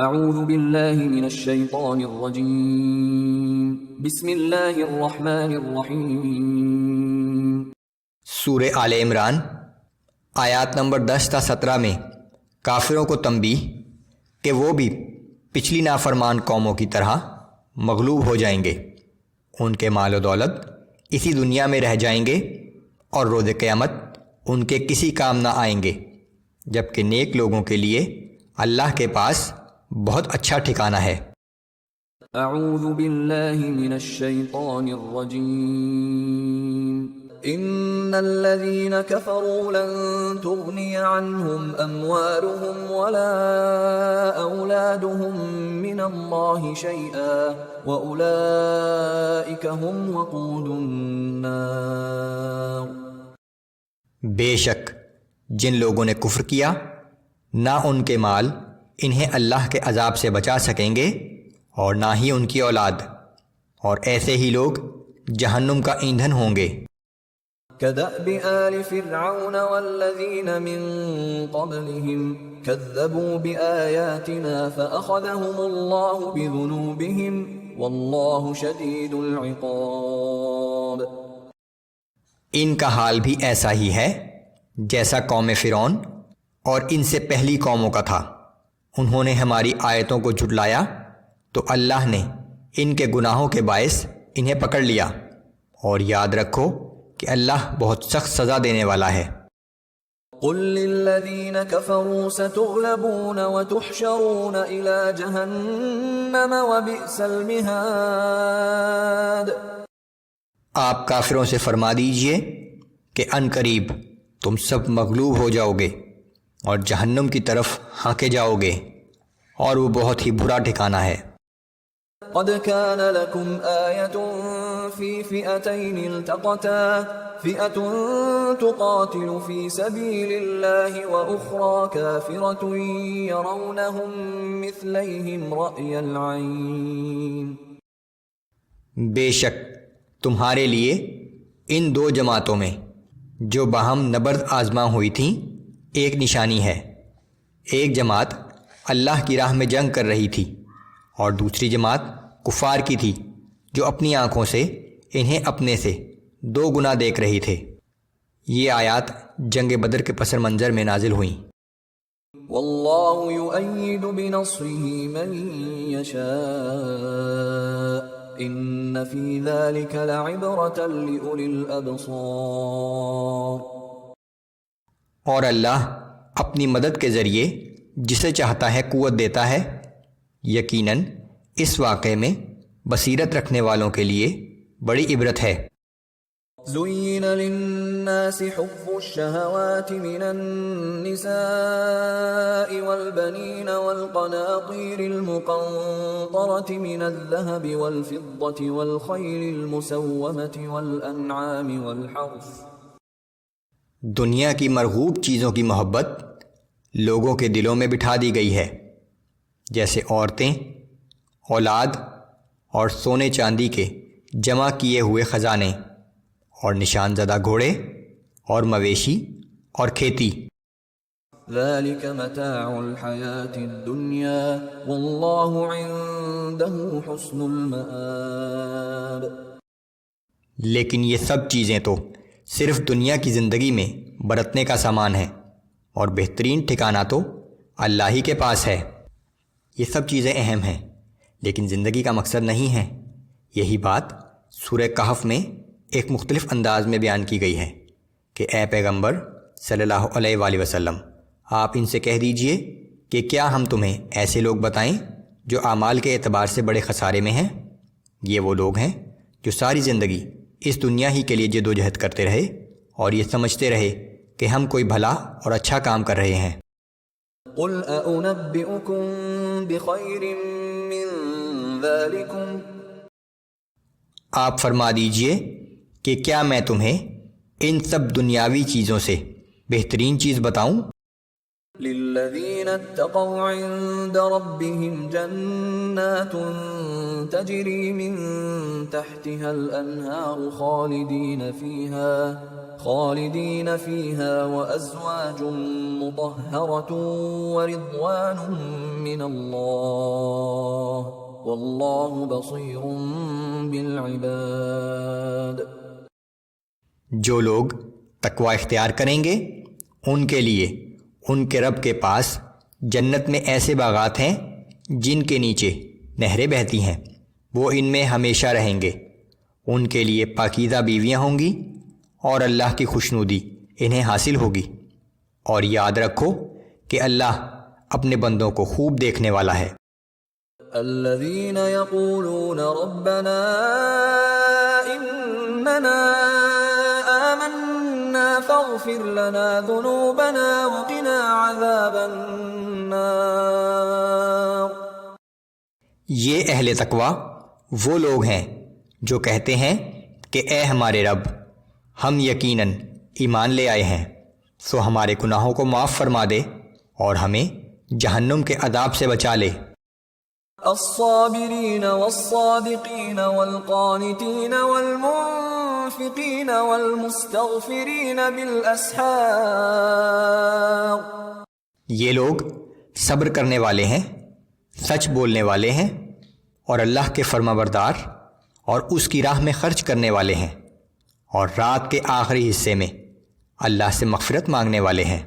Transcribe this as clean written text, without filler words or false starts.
اعوذ باللہ من الشیطان الرجیم بسم اللہ الرحمن الرحیم۔ سورہ آل عمران آیات نمبر 10 تا 17 میں کافروں کو تنبیہ کہ وہ بھی پچھلی نافرمان قوموں کی طرح مغلوب ہو جائیں گے، ان کے مال و دولت اسی دنیا میں رہ جائیں گے اور روز قیامت ان کے کسی کام نہ آئیں گے، جبکہ نیک لوگوں کے لیے اللہ کے پاس بہت اچھا ٹھکانہ ہے۔ اعوذ باللہ من الشیطان الرجیم۔ ان الذین کفروا لن تغنی عنہم اموالہم ولا اولادہم من اللہ شیئا واولئک ہم وقود النار۔ بے شک جن لوگوں نے کفر کیا، نہ ان کے مال انہیں اللہ کے عذاب سے بچا سکیں گے اور نہ ہی ان کی اولاد، اور ایسے ہی لوگ جہنم کا ایندھن ہوں گے۔ كدأب آل فرعون والذين من قبلهم كذبوا بآياتنا فأخذهم الله بذنوبهم والله شديد العقاب۔ ان کا حال بھی ایسا ہی ہے جیسا قوم فرعون اور ان سے پہلی قوموں کا تھا، انہوں نے ہماری آیتوں کو جھٹلایا تو اللہ نے ان کے گناہوں کے باعث انہیں پکڑ لیا، اور یاد رکھو کہ اللہ بہت سخت سزا دینے والا ہے۔ قل للذین کفروا ستغلبون وتحشرون الى جہنم وبئس المہاد۔ آپ کافروں سے فرما دیجئے کہ ان قریب تم سب مغلوب ہو جاؤ گے اور جہنم کی طرف ہانکے جاؤ گے، اور وہ بہت ہی برا ٹھکانہ ہے۔ قد كان لكم آية في فئتين التقتا فئة تقاتل في سبيل الله وأخرى كافرة يرونهم مثليهم رأي العين۔ بے شک تمہارے لیے ان دو جماعتوں میں جو باہم نبرد آزما ہوئی تھیں ایک نشانی ہے، ایک جماعت اللہ کی راہ میں جنگ کر رہی تھی اور دوسری جماعت کفار کی تھی جو اپنی آنکھوں سے انہیں اپنے سے دو گنا دیکھ رہی تھے۔ یہ آیات جنگ بدر کے پس منظر میں نازل ہوئیں۔ واللہ یؤید بنصرہ من یشاء ان فی ذلک لعبرۃ لأولی الابصار۔ اور اللہ اپنی مدد کے ذریعے جسے چاہتا ہے قوت دیتا ہے، یقیناً اس واقعے میں بصیرت رکھنے والوں کے لیے بڑی عبرت ہے۔ زین للناس حب الشہوات من النساء والبنین والقناطیر المقنطرة من الذهب والفضة والخیل المسومة والانعام والحرث۔ دنیا کی مرغوب چیزوں کی محبت لوگوں کے دلوں میں بٹھا دی گئی ہے، جیسے عورتیں، اولاد اور سونے چاندی کے جمع کیے ہوئے خزانے، اور نشان زدہ گھوڑے اور مویشی اور کھیتی۔ ذلك متاع الحیاة الدنیا واللہ عنده حسن المآب۔ لیکن یہ سب چیزیں تو صرف دنیا کی زندگی میں برتنے کا سامان ہے، اور بہترین ٹھکانہ تو اللہ ہی کے پاس ہے۔ یہ سب چیزیں اہم ہیں لیکن زندگی کا مقصد نہیں ہے۔ یہی بات سورہ کہف میں ایک مختلف انداز میں بیان کی گئی ہے کہ اے پیغمبر صلی اللہ علیہ وآلہ وسلم، آپ ان سے کہہ دیجئے کہ کیا ہم تمہیں ایسے لوگ بتائیں جو اعمال کے اعتبار سے بڑے خسارے میں ہیں؟ یہ وہ لوگ ہیں جو ساری زندگی اس دنیا ہی کے لیے جدوجہد کرتے رہے اور یہ سمجھتے رہے کہ ہم کوئی بھلا اور اچھا کام کر رہے ہیں۔ قل اؤنبئکم بخیر من ذالکم۔ آپ فرما دیجئے کہ کیا میں تمہیں ان سب دنیاوی چیزوں سے بہترین چیز بتاؤں؟ للذين اتقوا عند ربهم جنات تجري من تحتها الأنهار خالدين فيها وأزواج مطهرة ورضوان من الله والله بصير بالعباد. جو لوگ تقوی اختیار کریں گے ان کے لیے ان کے رب کے پاس جنت میں ایسے باغات ہیں جن کے نیچے نہریں بہتی ہیں، وہ ان میں ہمیشہ رہیں گے. ان کے لیے پاکیزہ بیویاں ہوں گی اور اللہ کی خوشنودی انہیں حاصل ہوگی. اور یاد رکھو کہ اللہ اپنے بندوں کو خوب دیکھنے والا ہے. الذين يقولون ربنا إننا آمنا فاغفر لنا ذنوبنا وقنا عذاب النار. یہ اہل تقوی وہ لوگ ہیں جو کہتے ہیں کہ اے ہمارے رب، ہم یقیناً ایمان لے آئے ہیں، سو ہمارے گناہوں کو معاف فرما دے اور ہمیں جہنم کے عذاب سے بچا لے. الصابرين والصادقين والقانتين والمنفقين والمستغفرين بالأسحار. یہ لوگ صبر کرنے والے ہیں، سچ بولنے والے ہیں اور اللہ کے فرما بردار اور اس کی راہ میں خرچ کرنے والے ہیں، اور رات کے آخری حصے میں اللہ سے مغفرت مانگنے والے ہیں.